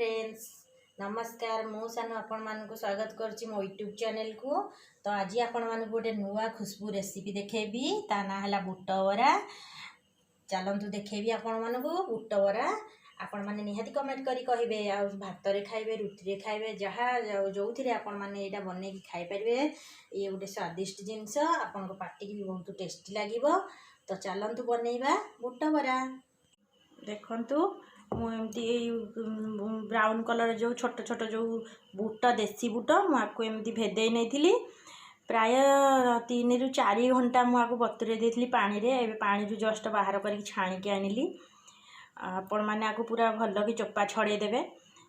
Friends नमस्कार मु सानू आपण मानक स्वागत करछि मो यूट्यूब चैनल को। तो आज आपण मानक गोटे नुआ खुशबू रेसिपी देखेबी ता ना हला बुट बरा। चलंतु देखेबी आपण मानक बुट बरा। आपण माने निहाती कमेंट करी कहिबे आ भात रे खाइबे रुटी रे खाइबे जहा जो थिरे आपण माने एटा बने की खाइ परिबे। ये गोटे स्वादिष्ट जिंस आपण को पार्टी की भी बहुत टेस्टी लागिवो। तो चलंतु बनेइबा बुट बरा। देखंतु मुझे ब्राउन कलर जो छोट छोट जो बुट देसी बुट मुझे भेदे नहीं प्राय 3 ରୁ 4 घंटा मुझे बतुरे देती पानी रे। पानी रू जस्ट बाहर कर छाणिकी आनिली। आपण मैंने आपको पूरा भल कि चोपा छड़ेदेवे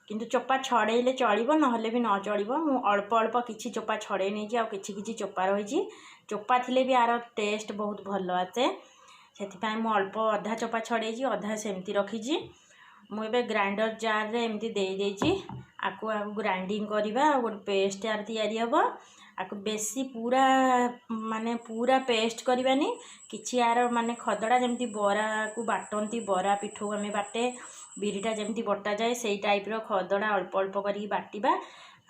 किंतु चोपा छड़ेले चलो ना भी न चलो। मु अल्प अल्प किसी चोपा छड़े नहीं आ कि चोपा रही चोपा थिले भी यार टेस्ट बहुत भल आसे से अल्प अधा चोपा छड़े अधा सेमती रखी। मुझे ग्राइंडर जार रे एमती दे देछि आकु ग्राइंडिंग करवा गोटे पेस्ट यार तैयारी हम आकु बेसी पूरा माने पूरा पेस्ट करवानी किछि यार माने खदड़ा जमती बरा को बाटंती बरा पिठो आम बाटे बिरीटा जमती बटा जाए से टाइप रो खदड़ा अल्प अल्प करी बाटिबा।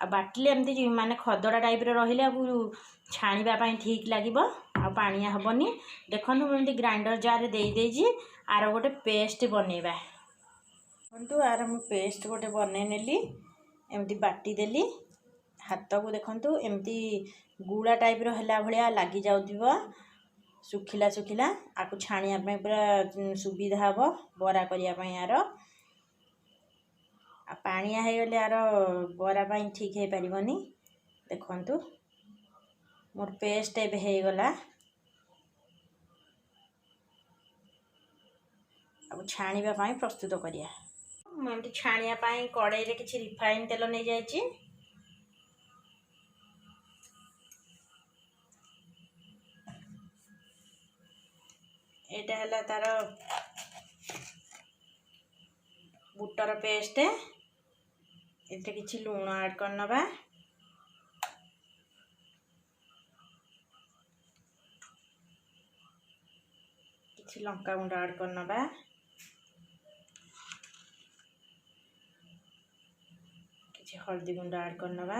आ बाटिले एमती माने खदड़ा टाइप रो रहिले आकु छाणीबा पई ठीक लागिबो आ पानिया हबनी। देखंतु एमती ग्राइंडर जार रे दे देछि आर गोटे पेस्ट बनेबा। देखो आर मु पेस्ट गोटे बने नेली एमती बाटी देली हाथ को। देखो एमती गुड़ा टाइप रो हला भलिया लागी जाउदिबो सुखिला सुखिला आकु छाणिया पे पूरा सुविधा हबो बरा करिया पे। यार आ पानिया हे गले यार बरा पे ठीक हे परिबनी। देखंतु मोर पेस्ट एबे हे गला अब छाणीबा पे प्रस्तुत करिया। मुझे छाणिया कड़ाई रे किछि रिफाइन तेल नहीं जाइछि। एटा हला तार बुटर पेस्ट एते किछि लूण ऐड करनबा। किछि लंका गुंड ऐड करनबा। हल्दी गुंड ऐड करनबा।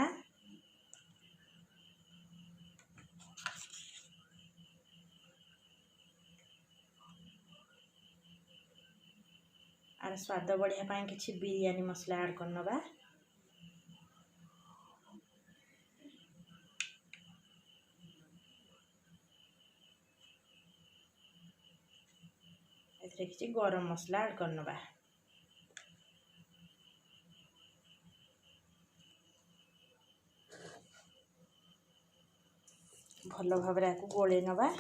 आर स्वाद बढ़िया पाए किछि बिरयानी मसला ऐड करनबा। एथरे किछि गरम मसला ऐड करनबा। भल भाव आपको गोले नवा।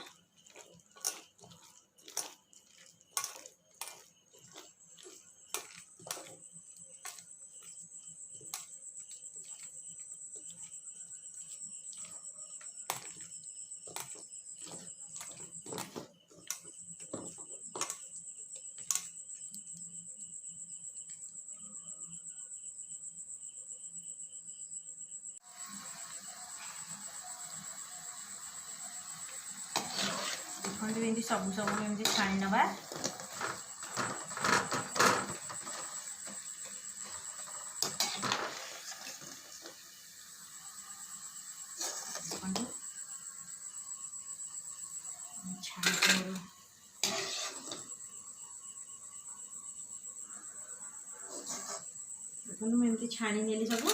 सब सब एमती छाणी नवा। एमती छाणी नेली सब।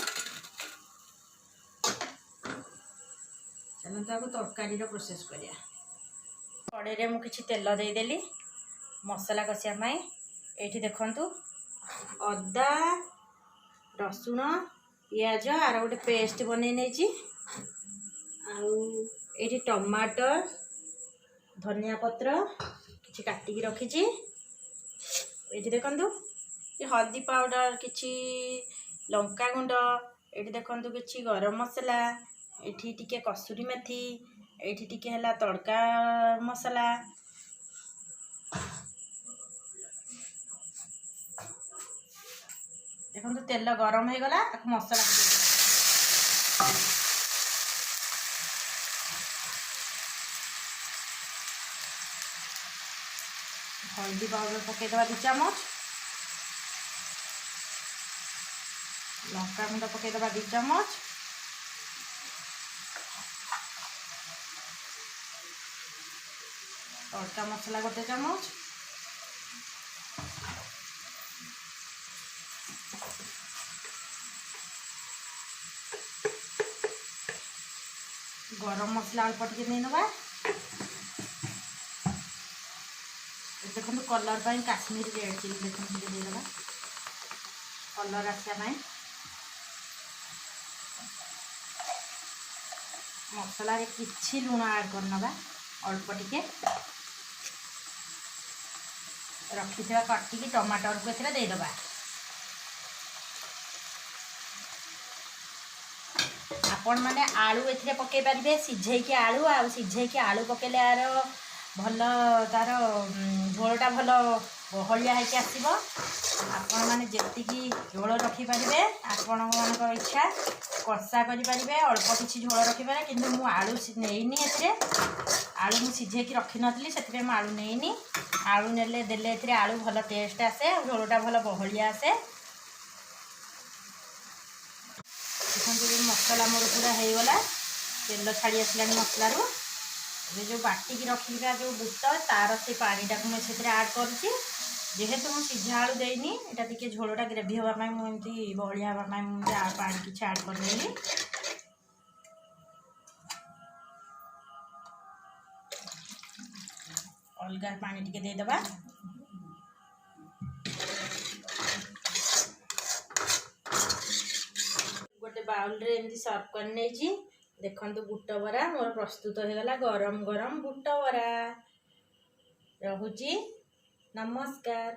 चलते आपको तरकारी प्रोसेस करिया। कड़े रे मु किछि तेल दे देली मसला कसिया ये देखंतु अदा रसुण पियाज आर गोटे पेस्ट बने नहीं ये टमाटर धनिया पत्र किछि काटिकी रखी। ये देखंतु ये हल्दी पाउडर किछि लंका गुंड ये देखंतु किछि गरम मसला ये टिके कसूरी मेथी ये टिके हला तड़का मसला। देखो तेल गरम हो गला मसला हल्दी पाउडर पकईदे 2 चामच। लंका गुंड पकईदबा 2 चमच, तड़का मसला 1 चमच, गरम मसला अल्प टिके देना। देखो कलर पर काश्मीरी रेड चिली देखो देदेबा कलर आसा मसला किछि लुण ऐड करनबा अल्प टिके रखिथिबा काटिकी टमाटर को एथरे देदेबा। आपण मैंने आलू एथरे पकई पारे सिझेकी आलू सिझेकी आलू पकेले यार भल तार झोलटा भल बहलिया होकर आसो। आपण मैंने जी झोल रखिपारे आपण मान इच्छा कषा करें अल्प किसी झोल रखिपारे कि आलू नहींनी ए आलू मुझे सिझेकी रखी नी से आलू नहींनी आलू ने देले आलू भल टेस्ट आसे झोलटा भल बहलिया आसे। देखो मसला मोर पूरा हो गला तेल छाड़ी आसला मसलार जो बाटिकी रखा जो बुट तार से पानीटा को मुझे आड करुँची जेहेतु मुझे सिझा आलू देनी यहाँ टी झोलटा ग्रेवी हाँपाई मुझे बहलिया हाँपाई मुझे पानी किसी आड करदेली। अलग पानी टिके देदेबा। गोटे बाउल रे एमती सर्व कर नहीं देखंतु बुट बरा मोर प्रस्तुत हो गला गरम गरम बुट बरा। रहुची नमस्कार।